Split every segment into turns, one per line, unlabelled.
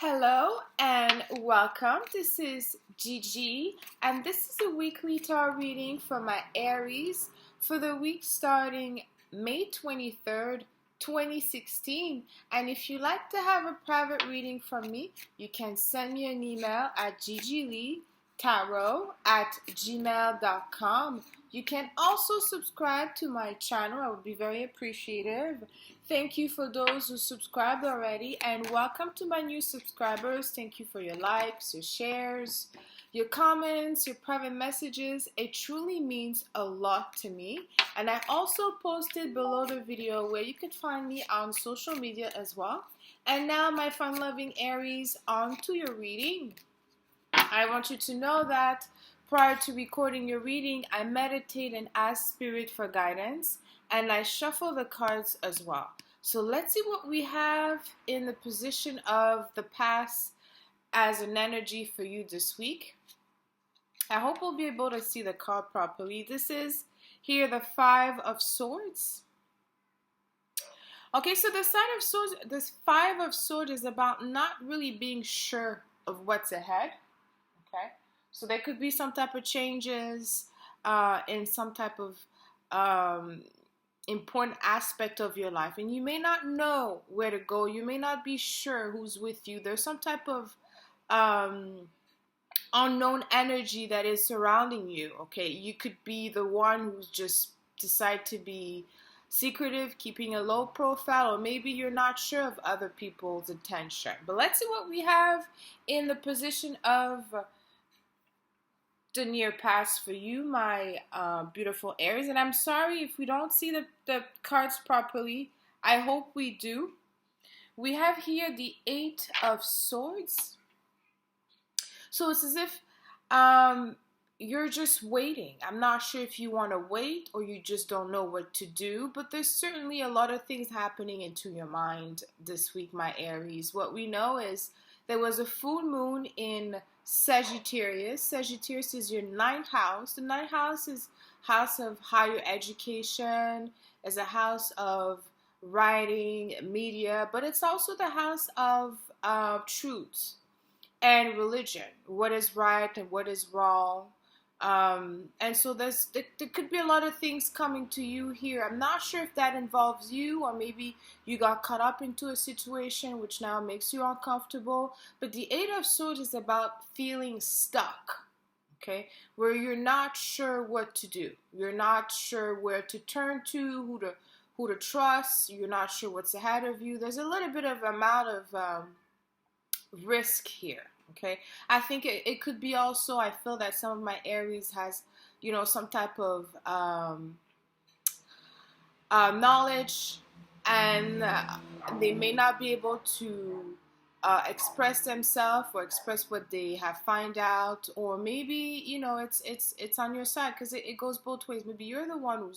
Hello and welcome. This is Gigi, and this is a weekly tarot reading for my Aries for the week starting May 23rd, 2016. And if you'd like to have a private reading from me, you can send me an email at gigileetarot@gmail.com. You can also subscribe to my channel. I would be very appreciative. Thank you for those who subscribed already, and welcome to my new subscribers. Thank you for your likes, your shares, your comments, your private messages. It truly means a lot to me. And I also posted below the video where you could find me on social media as well. And now, my fun-loving Aries, on to your reading. I want you to know that prior to recording your reading, I meditate and ask Spirit for guidance, and I shuffle the cards as well. So let's see what we have in the position of the past as an energy for you this week. I hope we'll be able to see the card properly. This is here the Five of Swords. Okay, so the Five of Swords is about not really being sure of what's ahead. Okay, so there could be some type of changes in some type of important aspect of your life, and you may not know where to go. You may not be sure who's with you. There's some type of unknown energy that is surrounding you. Okay, you could be the one who's just decide to be secretive, keeping a low profile, or maybe you're not sure of other people's attention. But let's see what we have in the position of the near past for you, my beautiful Aries. And I'm sorry if we don't see the cards properly. I hope we do. We have here the Eight of Swords. So it's as if you're just waiting. I'm not sure if you want to wait or you just don't know what to do, but there's certainly a lot of things happening into your mind this week, my Aries. What we know is there was a full moon in Sagittarius. Sagittarius is your ninth house. The ninth house is house of higher education, is a house of writing, media, but it's also the house of truth and religion. What is right and what is wrong. And so there could be a lot of things coming to you here. I'm not sure if that involves you, or maybe you got caught up into a situation which now makes you uncomfortable. But the Eight of Swords is about feeling stuck, okay? Where you're not sure what to do. You're not sure where to turn to, who to trust. You're not sure what's ahead of you. There's a little bit of amount of risk here. Okay, I think it could be also, I feel that some of my Aries has, some type of knowledge, and they may not be able to express themselves or express what they have found out, or maybe, it's on your side, because it goes both ways. Maybe you're the one who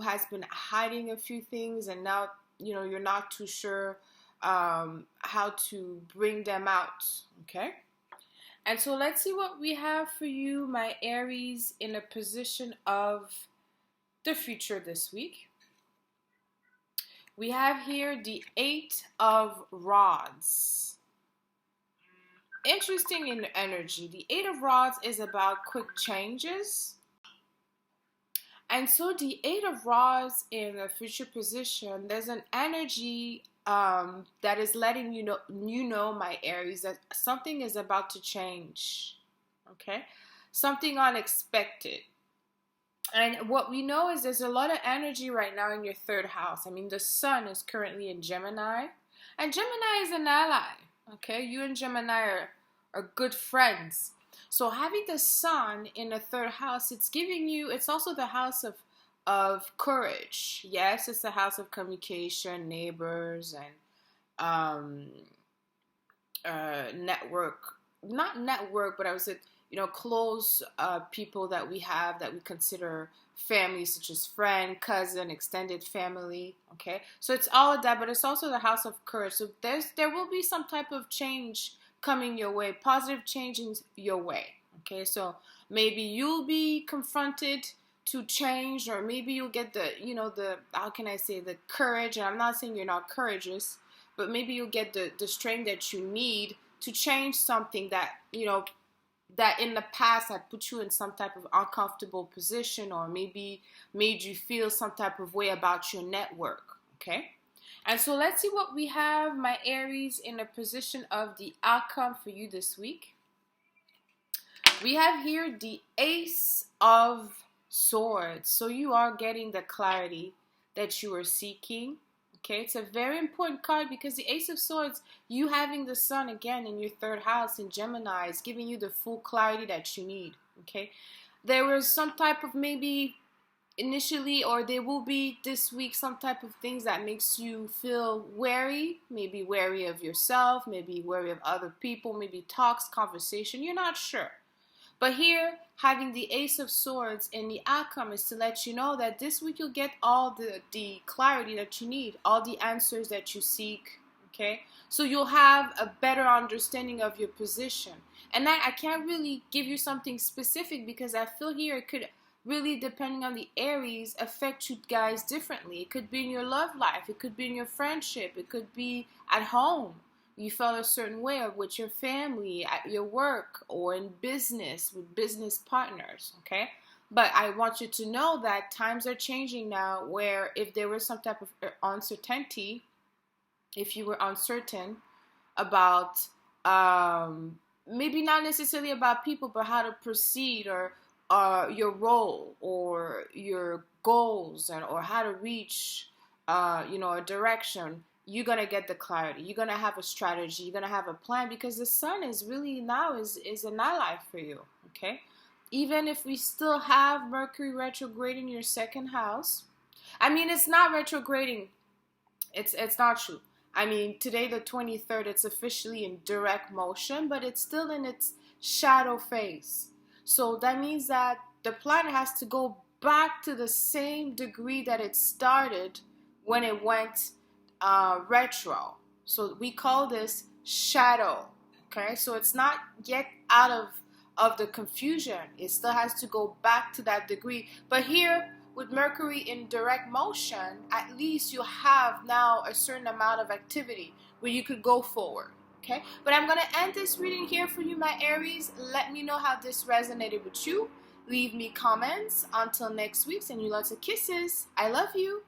has been hiding a few things, and now, you're not too sure how to bring them out. Okay, and so let's see what we have for you, my Aries, in a position of the future this week. We have here the Eight of Rods. Interesting in energy. The Eight of Rods is about quick changes. And so the Eight of Rods in a future position, there's an energy that is letting you know, my Aries, that something is about to change. Okay, something unexpected. And what we know is there's a lot of energy right now in your third house. I mean, the sun is currently in Gemini, and Gemini is an ally. Okay, you and Gemini are good friends. So having the sun in the third house, it's also the house of courage. Yes, it's the house of communication, neighbors, and not network, but I would say, close people that we have, that we consider family, such as friend, cousin, extended family. Okay, so it's all of that, but it's also the house of courage. So there will be some type of change coming your way, positive changes your way. Okay, so maybe you'll be confronted to change, or maybe you'll get the how can I say, the courage. And I'm not saying you're not courageous, but maybe you'll get the strength that you need to change something that, that in the past had put you in some type of uncomfortable position, or maybe made you feel some type of way about your network, okay? And so let's see what we have, my Aries, in a position of the outcome for you this week. We have here the Ace of Swords. So you are getting the clarity that you are seeking. Okay, it's a very important card because the Ace of Swords, you having the Sun again in your third house in Gemini, is giving you the full clarity that you need. Okay, there was some type of maybe initially, or there will be this week, some type of things that makes you feel wary, maybe wary of yourself, maybe wary of other people, maybe talks, conversation, you're not sure. But here, having the Ace of Swords and the outcome is to let you know that this week you'll get all the clarity that you need, all the answers that you seek, okay? So you'll have a better understanding of your position. And I can't really give you something specific because I feel here it could really, depending on the Aries, affect you guys differently. It could be in your love life, it could be in your friendship, it could be at home. You felt a certain way, or with your family, at your work, or in business, with business partners, okay? But I want you to know that times are changing now, where if there was some type of uncertainty, if you were uncertain about, maybe not necessarily about people, but how to proceed, or your role, or your goals, or how to reach, a direction, you're going to get the clarity. You're going to have a strategy. You're going to have a plan, because the Sun is really now is an ally for you, okay? Even if we still have Mercury retrograde in your second house. I mean, it's not retrograding. It's not true. I mean, today, the 23rd, it's officially in direct motion, but it's still in its shadow phase. So that means that the planet has to go back to the same degree that it started when it went retro. So we call this shadow, okay? So it's not yet out of the confusion. It still has to go back to that degree. But here, with Mercury in direct motion, at least you have now a certain amount of activity where you could go forward, okay? But I'm going to end this reading here for you, my Aries. Let me know how this resonated with you. Leave me comments. Until next week, send you lots of kisses. I love you.